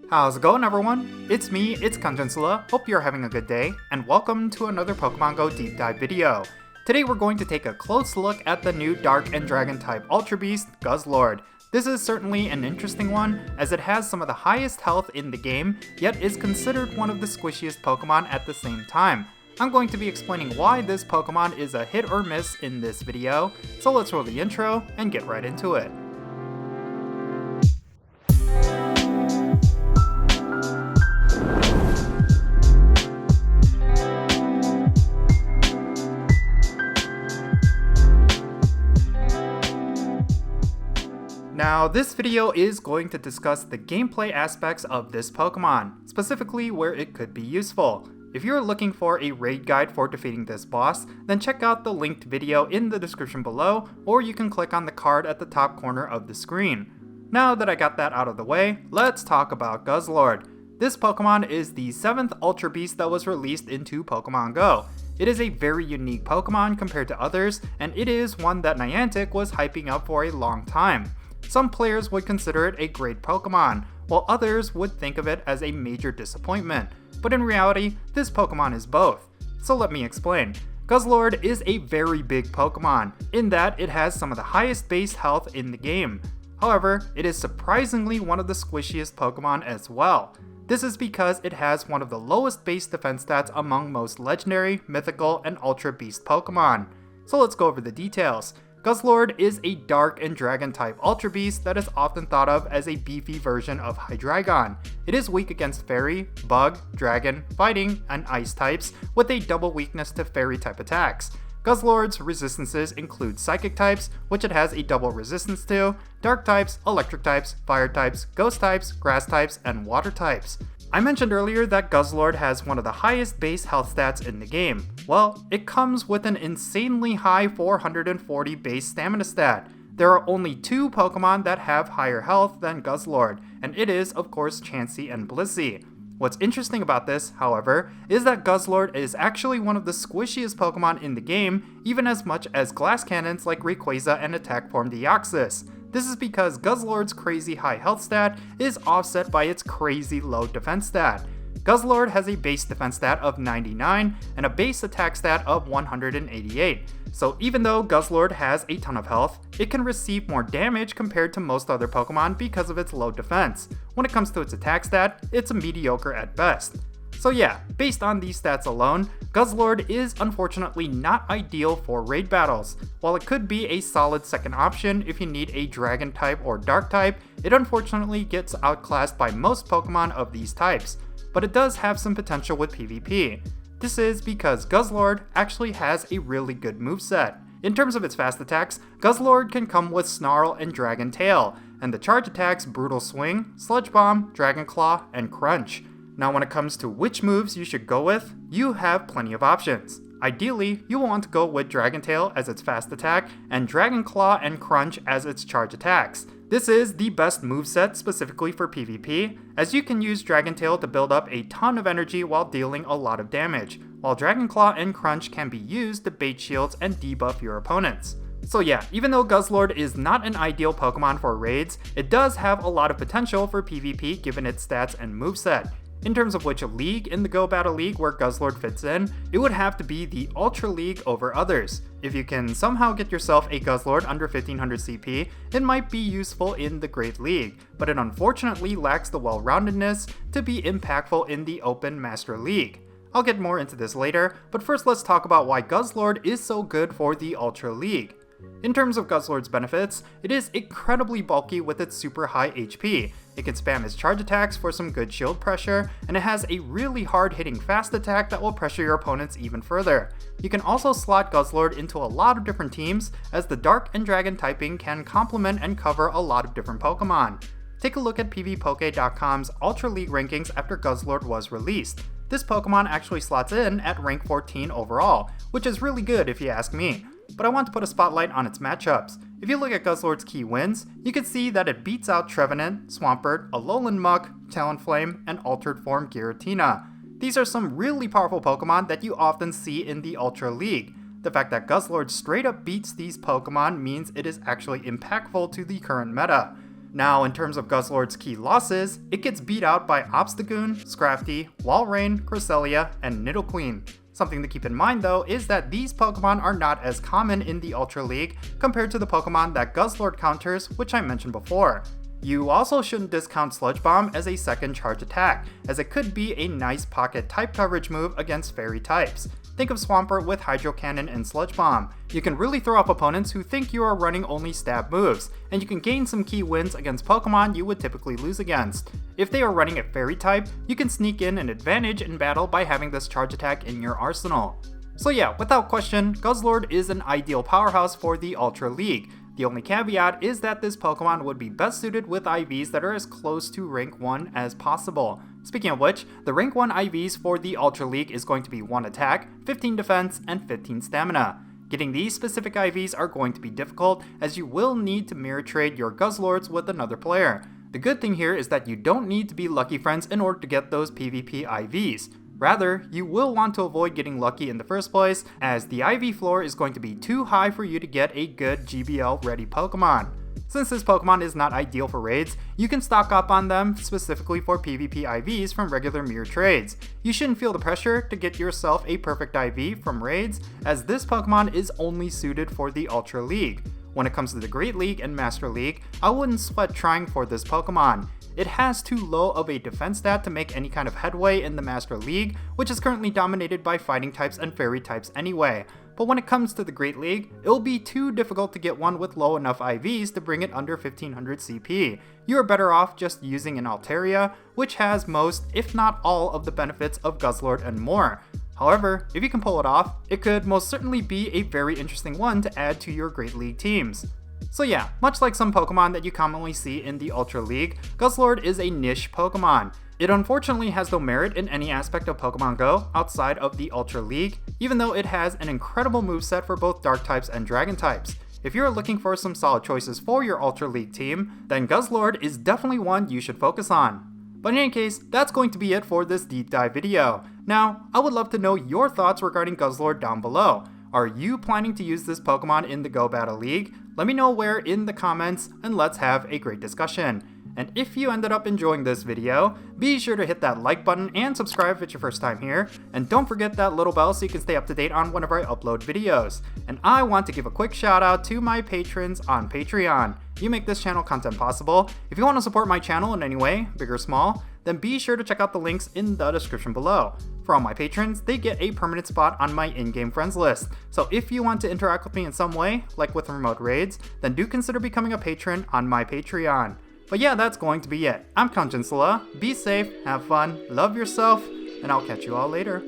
How's it going, everyone? It's me, it's Jinsula. Hope you're having a good day, and welcome to another Pokemon Go deep dive video. Today we're going to take a close look at the new Dark and Dragon type Ultra Beast, Guzzlord. This is certainly an interesting one, as it has some of the highest health in the game, yet is considered one of the squishiest Pokemon at the same time. I'm going to be explaining why this Pokemon is a hit or miss in this video, so let's roll the intro and get right into it. Now, this video is going to discuss the gameplay aspects of this Pokemon, specifically where it could be useful. If you're looking for a raid guide for defeating this boss, then check out the linked video in the description below, or you can click on the card at the top corner of the screen. Now that I got that out of the way, let's talk about Guzzlord. This Pokemon is the 7th Ultra Beast that was released into Pokemon Go. It is a very unique Pokemon compared to others, and it is one that Niantic was hyping up for a long time. Some players would consider it a great Pokemon, while others would think of it as a major disappointment. But in reality, this Pokemon is both. So let me explain. Guzzlord is a very big Pokemon, in that it has some of the highest base health in the game. However, it is surprisingly one of the squishiest Pokemon as well. This is because it has one of the lowest base defense stats among most legendary, mythical, and Ultra Beast Pokemon. So let's go over the details. Guzzlord is a Dark and Dragon type Ultra Beast that is often thought of as a beefy version of Hydreigon. It is weak against Fairy, Bug, Dragon, Fighting, and Ice types, with a double weakness to Fairy type attacks. Guzzlord's resistances include Psychic types, which it has a double resistance to, Dark types, Electric types, Fire types, Ghost types, Grass types, and Water types. I mentioned earlier that Guzzlord has one of the highest base health stats in the game. Well, it comes with an insanely high 440 base stamina stat. There are only 2 Pokemon that have higher health than Guzzlord, and it is, of course, Chansey and Blissey. What's interesting about this, however, is that Guzzlord is actually one of the squishiest Pokemon in the game, even as much as glass cannons like Rayquaza and Attack Form Deoxys. This is because Guzzlord's crazy high health stat is offset by its crazy low defense stat. Guzzlord has a base defense stat of 99 and a base attack stat of 188. So even though Guzzlord has a ton of health, it can receive more damage compared to most other Pokemon because of its low defense. When it comes to its attack stat, it's a mediocre at best. So yeah, based on these stats alone, Guzzlord is unfortunately not ideal for raid battles. While it could be a solid second option if you need a Dragon type or Dark type, it unfortunately gets outclassed by most Pokemon of these types. But it does have some potential with PvP. This is because Guzzlord actually has a really good moveset. In terms of its fast attacks, Guzzlord can come with Snarl and Dragon Tail, and the charge attacks Brutal Swing, Sludge Bomb, Dragon Claw, and Crunch. Now when it comes to which moves you should go with, you have plenty of options. Ideally, you will want to go with Dragon Tail as its fast attack, and Dragon Claw and Crunch as its charge attacks. This is the best moveset specifically for PvP, as you can use Dragon Tail to build up a ton of energy while dealing a lot of damage, while Dragon Claw and Crunch can be used to bait shields and debuff your opponents. So yeah, even though Guzzlord is not an ideal Pokemon for raids, it does have a lot of potential for PvP given its stats and moveset. In terms of which league in the Go Battle League where Guzzlord fits in, it would have to be the Ultra League over others. If you can somehow get yourself a Guzzlord under 1500 CP, it might be useful in the Great League, but it unfortunately lacks the well-roundedness to be impactful in the Open Master League. I'll get more into this later, but first let's talk about why Guzzlord is so good for the Ultra League. In terms of Guzzlord's benefits, it is incredibly bulky with its super high HP. It can spam its charge attacks for some good shield pressure, and it has a really hard hitting fast attack that will pressure your opponents even further. You can also slot Guzzlord into a lot of different teams, as the Dark and Dragon typing can complement and cover a lot of different Pokemon. Take a look at PvPoke.com's Ultra League rankings after Guzzlord was released. This Pokemon actually slots in at rank 14 overall, which is really good if you ask me. But I want to put a spotlight on its matchups. If you look at Guzzlord's key wins, you can see that it beats out Trevenant, Swampert, Alolan Muck, Talonflame, and Altered Form Giratina. These are some really powerful Pokemon that you often see in the Ultra League. The fact that Guzzlord straight up beats these Pokemon means it is actually impactful to the current meta. Now, in terms of Guzzlord's key losses, it gets beat out by Obstagoon, Scrafty, Walrein, Cresselia, and Nidoqueen. Something to keep in mind though is that these Pokemon are not as common in the Ultra League compared to the Pokemon that Guzzlord counters, which I mentioned before. You also shouldn't discount Sludge Bomb as a second charge attack, as it could be a nice pocket type coverage move against fairy types. Think of Swampert with Hydro Cannon and Sludge Bomb. You can really throw off opponents who think you are running only stab moves, and you can gain some key wins against Pokemon you would typically lose against. If they are running a fairy type, you can sneak in an advantage in battle by having this charge attack in your arsenal. So yeah, without question, Guzzlord is an ideal powerhouse for the Ultra League. The only caveat is that this Pokemon would be best suited with IVs that are as close to rank 1 as possible. Speaking of which, the rank 1 IVs for the Ultra League is going to be 1 attack, 15 defense, and 15 stamina. Getting these specific IVs are going to be difficult, as you will need to mirror trade your Guzzlords with another player. The good thing here is that you don't need to be lucky friends in order to get those PvP IVs. Rather, you will want to avoid getting lucky in the first place, as the IV floor is going to be too high for you to get a good GBL ready Pokemon. Since this Pokemon is not ideal for raids, you can stock up on them specifically for PvP IVs from regular mirror trades. You shouldn't feel the pressure to get yourself a perfect IV from raids, as this Pokemon is only suited for the Ultra League. When it comes to the Great League and Master League, I wouldn't sweat trying for this Pokemon. It has too low of a defense stat to make any kind of headway in the Master League, which is currently dominated by fighting types and fairy types anyway. But when it comes to the Great League, it'll be too difficult to get one with low enough IVs to bring it under 1500 CP. You are better off just using an Altaria, which has most, if not all, of the benefits of Guzzlord and more. However, if you can pull it off, it could most certainly be a very interesting one to add to your Great League teams. So yeah, much like some Pokemon that you commonly see in the Ultra League, Guzzlord is a niche Pokemon. It unfortunately has no merit in any aspect of Pokémon Go outside of the Ultra League, even though it has an incredible moveset for both Dark types and Dragon types. If you're looking for some solid choices for your Ultra League team, then Guzzlord is definitely one you should focus on. But in any case, that's going to be it for this deep dive video. Now, I would love to know your thoughts regarding Guzzlord down below. Are you planning to use this Pokemon in the Go Battle League? Let me know where in the comments, and let's have a great discussion. And if you ended up enjoying this video, be sure to hit that like button and subscribe if it's your first time here. And don't forget that little bell so you can stay up to date on whenever I upload videos. And I want to give a quick shout out to my patrons on Patreon. You make this channel content possible. If you want to support my channel in any way, big or small, then be sure to check out the links in the description below. For all my patrons, they get a permanent spot on my in-game friends list. So if you want to interact with me in some way, like with remote raids, then do consider becoming a patron on my Patreon. But yeah, that's going to be it. I'm Count Jinsula. Be safe, have fun, love yourself, and I'll catch you all later.